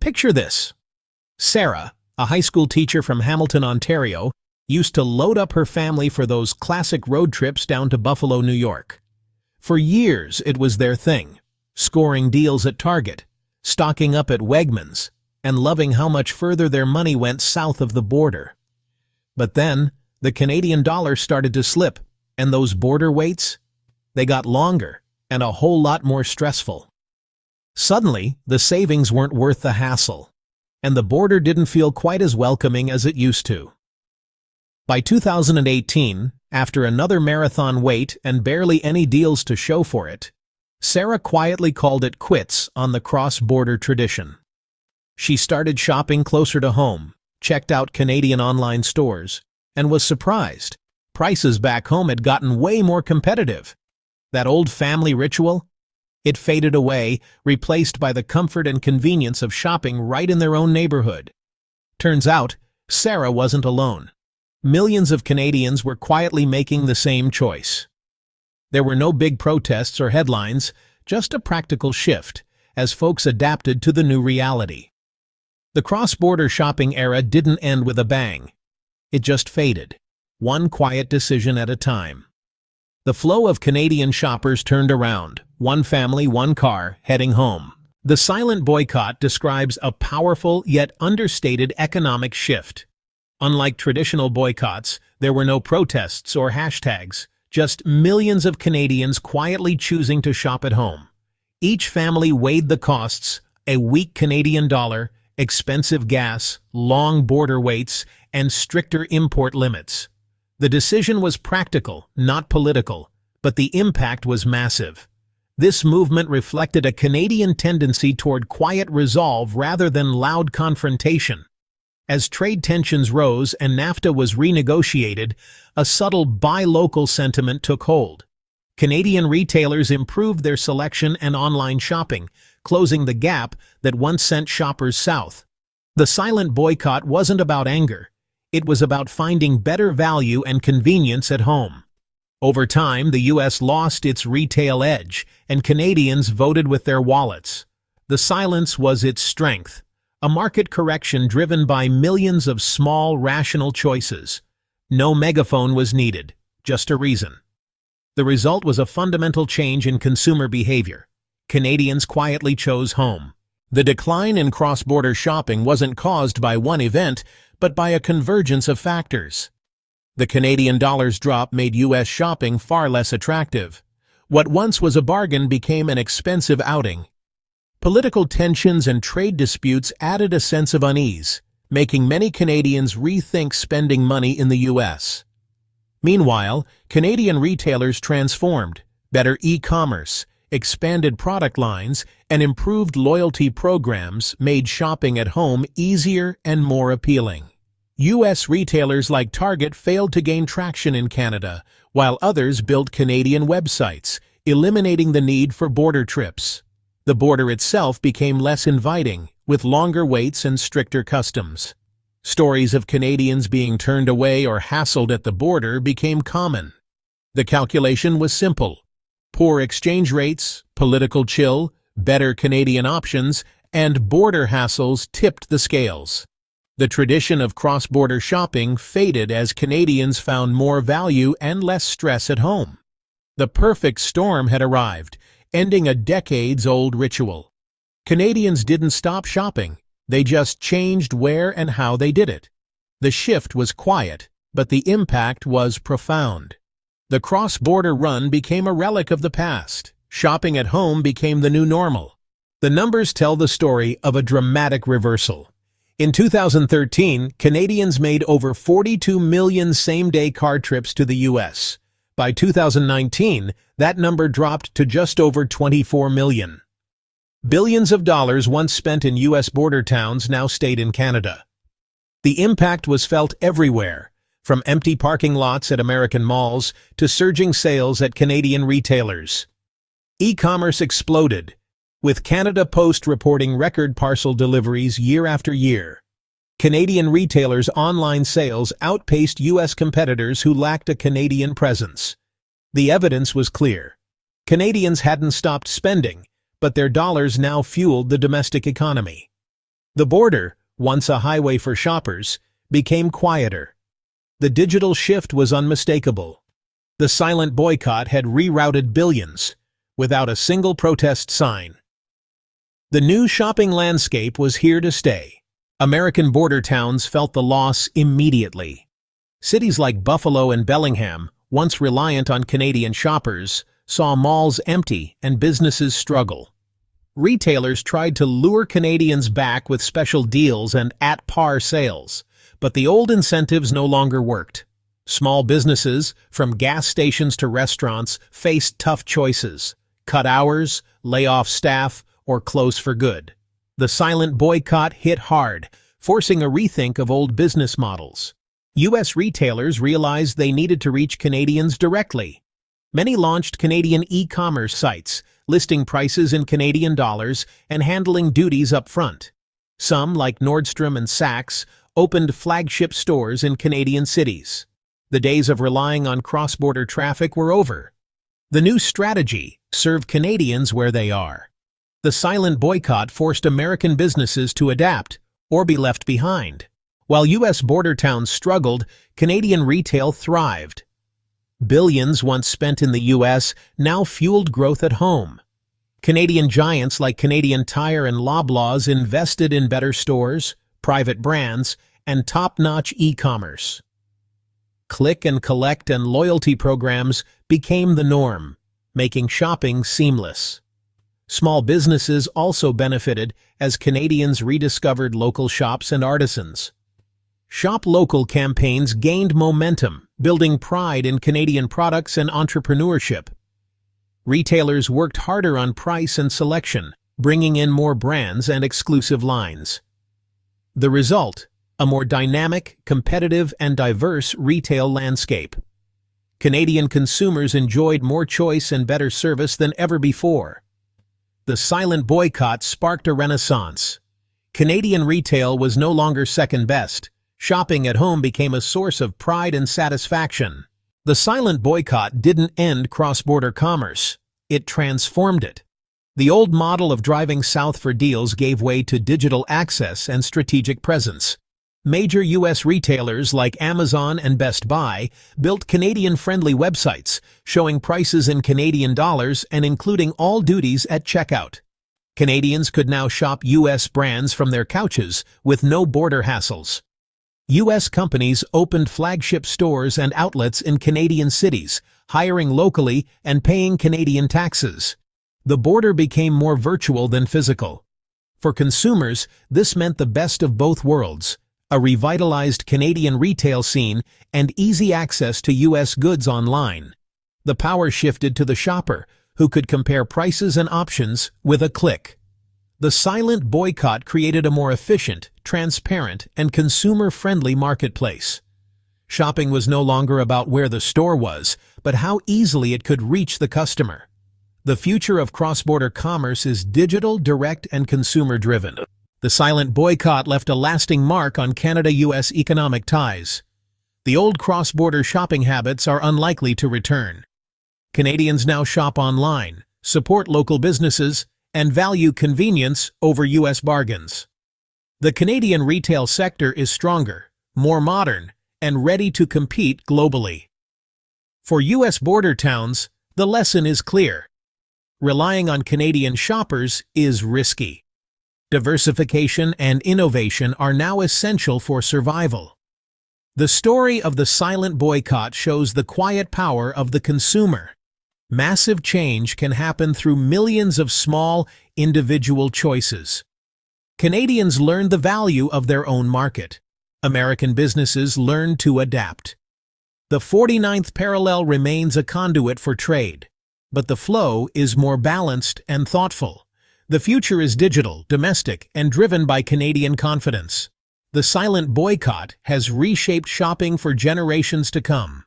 Picture this. Sarah, a high school teacher from Hamilton, Ontario, used to load up her family for those classic road trips down to Buffalo, New York. For years, it was their thing, scoring deals at Target, stocking up at Wegmans, and loving how much further their money went south of the border. But then, the Canadian dollar started to slip, and those border waits, they got longer and a whole lot more stressful. Suddenly, the savings weren't worth the hassle, and the border didn't feel quite as welcoming as it used to. By 2018, after another marathon wait and barely any deals to show for it, Sarah quietly called it quits on the cross-border tradition. She started shopping closer to home, checked out Canadian online stores, and was surprised. Prices back home had gotten way more competitive. That old family ritual? It faded away, replaced by the comfort and convenience of shopping right in their own neighborhood. Turns out, Sarah wasn't alone. Millions of Canadians were quietly making the same choice. There were no big protests or headlines, just a practical shift, as folks adapted to the new reality. The cross-border shopping era didn't end with a bang. It just faded, one quiet decision at a time. The flow of Canadian shoppers turned around, one family, one car, heading home. The silent boycott describes a powerful yet understated economic shift. Unlike traditional boycotts, there were no protests or hashtags, just millions of Canadians quietly choosing to shop at home. Each family weighed the costs: a weak Canadian dollar, expensive gas, long border waits, and stricter import limits. The decision was practical, not political, but the impact was massive. This movement reflected a Canadian tendency toward quiet resolve rather than loud confrontation. As trade tensions rose and NAFTA was renegotiated, a subtle buy local sentiment took hold. Canadian retailers improved their selection and online shopping, closing the gap that once sent shoppers south. The silent boycott wasn't about anger. It was about finding better value and convenience at home. Over time, the U.S. lost its retail edge, and Canadians voted with their wallets. The silence was its strength. A market correction driven by millions of small, rational choices. No megaphone was needed, just a reason. The result was a fundamental change in consumer behavior. Canadians quietly chose home. The decline in cross-border shopping wasn't caused by one event, but by a convergence of factors. The Canadian dollar's drop made U.S. shopping far less attractive. What once was a bargain became an expensive outing. Political tensions and trade disputes added a sense of unease, making many Canadians rethink spending money in the U.S. Meanwhile, Canadian retailers transformed. Better e-commerce, expanded product lines, and improved loyalty programs made shopping at home easier and more appealing. U.S. retailers like Target failed to gain traction in Canada, while others built Canadian websites, eliminating the need for border trips. The border itself became less inviting, with longer waits and stricter customs. Stories of Canadians being turned away or hassled at the border became common. The calculation was simple. Poor exchange rates, political chill, better Canadian options, and border hassles tipped the scales. The tradition of cross-border shopping faded as Canadians found more value and less stress at home. The perfect storm had arrived, ending a decades-old ritual. Canadians didn't stop shopping, they just changed where and how they did it. The shift was quiet, but the impact was profound. The cross-border run became a relic of the past. Shopping at home became the new normal. The numbers tell the story of a dramatic reversal. In 2013, Canadians made over 42 million same-day car trips to the U.S. By 2019, that number dropped to just over 24 million. Billions of dollars once spent in U.S. border towns now stayed in Canada. The impact was felt everywhere, from empty parking lots at American malls to surging sales at Canadian retailers. E-commerce exploded, with Canada Post reporting record parcel deliveries year after year. Canadian retailers' online sales outpaced U.S. competitors who lacked a Canadian presence. The evidence was clear. Canadians hadn't stopped spending, but their dollars now fueled the domestic economy. The border, once a highway for shoppers, became quieter. The digital shift was unmistakable. The silent boycott had rerouted billions, without a single protest sign. The new shopping landscape was here to stay. American border towns felt the loss immediately. Cities like Buffalo and Bellingham, once reliant on Canadian shoppers, saw malls empty and businesses struggle. Retailers tried to lure Canadians back with special deals and at-par sales, but the old incentives no longer worked. Small businesses, from gas stations to restaurants, faced tough choices: cut hours, lay off staff, or close for good. The silent boycott hit hard, forcing a rethink of old business models. U.S. retailers realized they needed to reach Canadians directly. Many launched Canadian e-commerce sites, listing prices in Canadian dollars and handling duties up front. Some, like Nordstrom and Saks, opened flagship stores in Canadian cities. The days of relying on cross-border traffic were over. The new strategy: serve Canadians where they are. The silent boycott forced American businesses to adapt or be left behind. While U.S. border towns struggled, Canadian retail thrived. Billions once spent in the U.S. now fueled growth at home. Canadian giants like Canadian Tire and Loblaws invested in better stores, private brands, and top-notch e-commerce. Click and collect and loyalty programs became the norm, making shopping seamless. Small businesses also benefited as Canadians rediscovered local shops and artisans. Shop Local campaigns gained momentum, building pride in Canadian products and entrepreneurship. Retailers worked harder on price and selection, bringing in more brands and exclusive lines. The result: a more dynamic, competitive, and diverse retail landscape. Canadian consumers enjoyed more choice and better service than ever before. The silent boycott sparked a renaissance. Canadian retail was no longer second best. Shopping at home became a source of pride and satisfaction. The silent boycott didn't end cross-border commerce. It transformed it. The old model of driving south for deals gave way to digital access and strategic presence. Major U.S. retailers like Amazon and Best Buy built Canadian-friendly websites, showing prices in Canadian dollars and including all duties at checkout. Canadians could now shop U.S. brands from their couches with no border hassles. U.S. companies opened flagship stores and outlets in Canadian cities, hiring locally and paying Canadian taxes. The border became more virtual than physical. For consumers, this meant the best of both worlds: a revitalized Canadian retail scene and easy access to U.S. goods online. The power shifted to the shopper, who could compare prices and options with a click. The silent boycott created a more efficient, transparent, and consumer-friendly marketplace. Shopping was no longer about where the store was, but how easily it could reach the customer. The future of cross-border commerce is digital, direct, and consumer-driven. The silent boycott left a lasting mark on Canada-U.S. economic ties. The old cross-border shopping habits are unlikely to return. Canadians now shop online, support local businesses, and value convenience over U.S. bargains. The Canadian retail sector is stronger, more modern, and ready to compete globally. For U.S. border towns, the lesson is clear. Relying on Canadian shoppers is risky. Diversification and innovation are now essential for survival. The story of the silent boycott shows the quiet power of the consumer. Massive change can happen through millions of small, individual choices. Canadians learned the value of their own market. American businesses learned to adapt. The 49th parallel remains a conduit for trade, but the flow is more balanced and thoughtful. The future is digital, domestic, and driven by Canadian confidence. The silent boycott has reshaped shopping for generations to come.